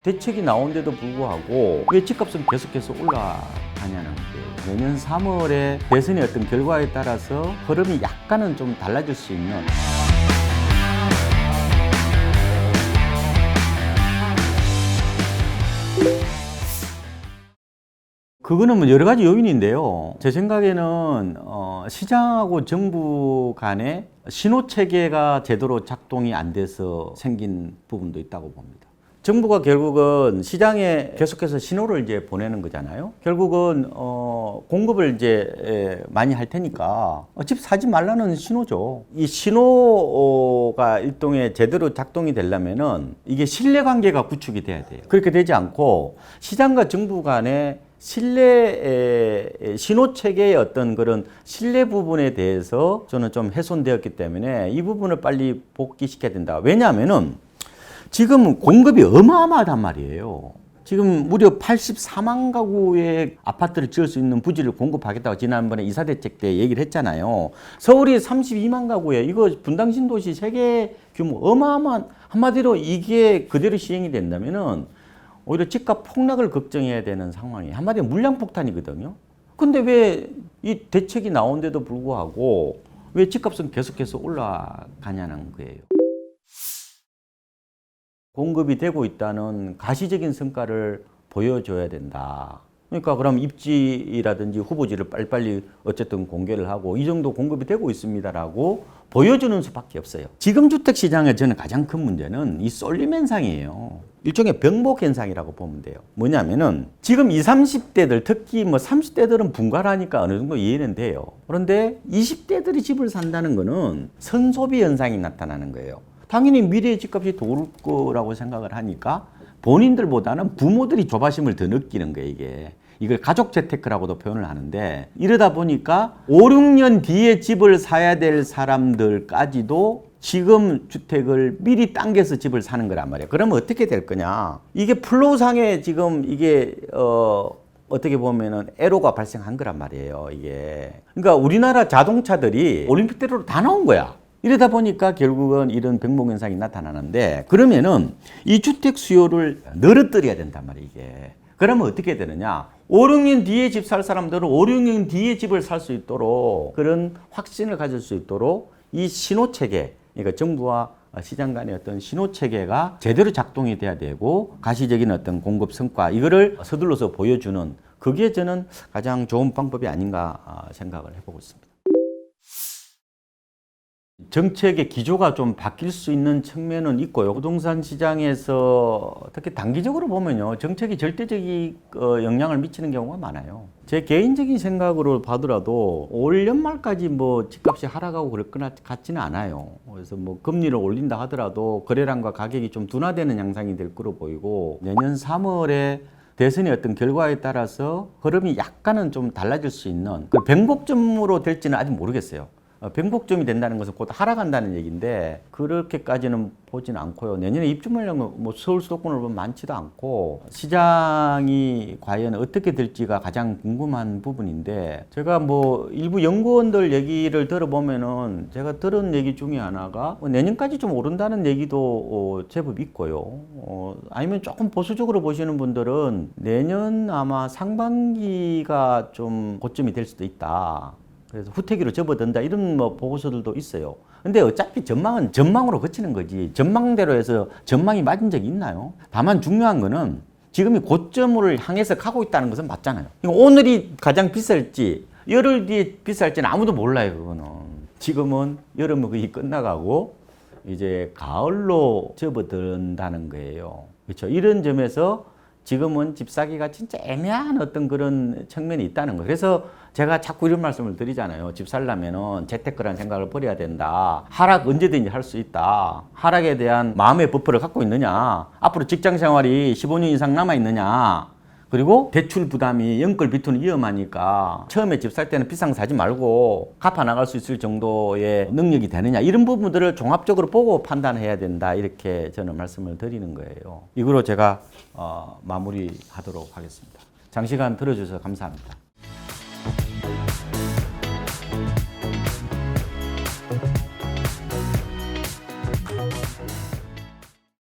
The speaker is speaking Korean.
대책이 나온데도 불구하고 왜 집값은 계속해서 올라가냐는 게 내년 3월에 대선의 어떤 결과에 따라서 흐름이 약간은 좀 달라질 수 있는 그거는 뭐 여러 가지 요인인데요. 제 생각에는 시장하고 정부 간의 신호 체계가 제대로 작동이 안 돼서 생긴 부분도 있다고 봅니다. 정부가 결국은 시장에 계속해서 신호를 이제 보내는 거잖아요. 결국은 공급을 이제 많이 할 테니까 집 사지 말라는 신호죠. 이 신호가 일종의 제대로 작동이 되려면은 이게 신뢰관계가 구축이 돼야 돼요. 그렇게 되지 않고 시장과 정부 간의 신호 체계의 어떤 그런 신뢰 부분에 대해서 저는 좀 훼손되었기 때문에 이 부분을 빨리 복귀시켜야 된다. 왜냐하면은 지금 공급이 어마어마하단 말이에요. 지금 무려 84만 가구의 아파트를 지을 수 있는 부지를 공급하겠다고 지난번에 이사대책 때 얘기를 했잖아요. 서울이 32만 가구에 이거 분당 신도시 세계 규모 어마어마한, 한마디로 이게 그대로 시행이 된다면은 오히려 집값 폭락을 걱정해야 되는 상황이 한마디로 물량 폭탄이거든요. 근데 왜 이 대책이 나온데도 불구하고 왜 집값은 계속해서 올라가냐는 거예요. 공급이 되고 있다는 가시적인 성과를 보여줘야 된다. 그러니까 그럼 입지라든지 후보지를 빨리빨리 어쨌든 공개를 하고 이 정도 공급이 되고 있습니다라고 보여주는 수밖에 없어요. 지금 주택시장의 저는 가장 큰 문제는 이 쏠림 현상이에요. 일종의 병목 현상이라고 보면 돼요. 뭐냐면은 지금 20, 30대들 특히 뭐 30대들은 분갈하니까 어느 정도 이해는 돼요. 그런데 20대들이 집을 산다는 거는 선소비 현상이 나타나는 거예요. 당연히 미래의 집값이 더 오를 거라고 생각을 하니까 본인들보다는 부모들이 조바심을 더 느끼는 거예요, 이게. 이걸 가족 재테크라고도 표현을 하는데 이러다 보니까 5, 6년 뒤에 집을 사야 될 사람들까지도 지금 주택을 미리 당겨서 집을 사는 거란 말이에요. 그러면 어떻게 될 거냐? 이게 플로우상에 지금 이게 어떻게 보면은 애로가 발생한 거란 말이에요, 이게. 그러니까 우리나라 자동차들이 올림픽대로로 다 나온 거야. 이러다 보니까 결국은 이런 병목 현상이 나타나는데 그러면은 이 주택 수요를 늘어뜨려야 된단 말이에요, 이게. 그러면 어떻게 되느냐? 5, 6년 뒤에 집 살 사람들은 5, 6년 뒤에 집을 살 수 있도록 그런 확신을 가질 수 있도록 이 신호 체계, 그러니까 정부와 시장 간의 어떤 신호 체계가 제대로 작동이 돼야 되고 가시적인 어떤 공급 성과 이거를 서둘러서 보여주는 그게 저는 가장 좋은 방법이 아닌가 생각을 해보고 있습니다. 정책의 기조가 좀 바뀔 수 있는 측면은 있고요. 부동산 시장에서 특히 단기적으로 보면요, 정책이 절대적인 영향을 미치는 경우가 많아요. 제 개인적인 생각으로 봐더라도 올 연말까지 뭐 집값이 하락하고 그럴 것 같지는 않아요. 그래서 뭐 금리를 올린다 하더라도 거래량과 가격이 좀 둔화되는 양상이 될 거로 보이고 내년 3월에 대선의 어떤 결과에 따라서 흐름이 약간은 좀 달라질 수 있는 그 변곡점으로 될지는 아직 모르겠어요. 변곡점이 된다는 것은 곧 하락한다는 얘기인데 그렇게까지는 보지는 않고요. 내년에 입주 물량은 뭐 서울 수도권을 보면 많지도 않고 시장이 과연 어떻게 될지가 가장 궁금한 부분인데 제가 뭐 일부 연구원들 얘기를 들어보면은 제가 들은 얘기 중에 하나가 내년까지 좀 오른다는 얘기도 제법 있고요. 아니면 조금 보수적으로 보시는 분들은 내년 아마 상반기가 좀 고점이 될 수도 있다. 그래서 후퇴기로 접어든다 이런 뭐 보고서들도 있어요. 근데 어차피 전망은 전망으로 그치는 거지 전망대로 해서 전망이 맞은 적이 있나요? 다만 중요한 거는 지금이 고점을 향해서 가고 있다는 것은 맞잖아요. 오늘이 가장 비쌀지 열흘 뒤에 비쌀지는 아무도 몰라요. 그거는 지금은 여름은 거의 끝나가고 이제 가을로 접어든다는 거예요. 그렇죠? 이런 점에서 지금은 집 사기가 진짜 애매한 어떤 그런 측면이 있다는 거예요. 그래서 제가 자꾸 이런 말씀을 드리잖아요. 집 살려면은 재테크라는 생각을 버려야 된다. 하락 언제든지 할 수 있다. 하락에 대한 마음의 버프를 갖고 있느냐. 앞으로 직장 생활이 15년 이상 남아 있느냐. 그리고 대출 부담이 연끌 비투는 위험하니까 처음에 집 살 때는 비싼 거 사지 말고 갚아 나갈 수 있을 정도의 능력이 되느냐 이런 부분들을 종합적으로 보고 판단해야 된다 이렇게 저는 말씀을 드리는 거예요. 이거로 제가 마무리하도록 하겠습니다. 장시간 들어주셔서 감사합니다.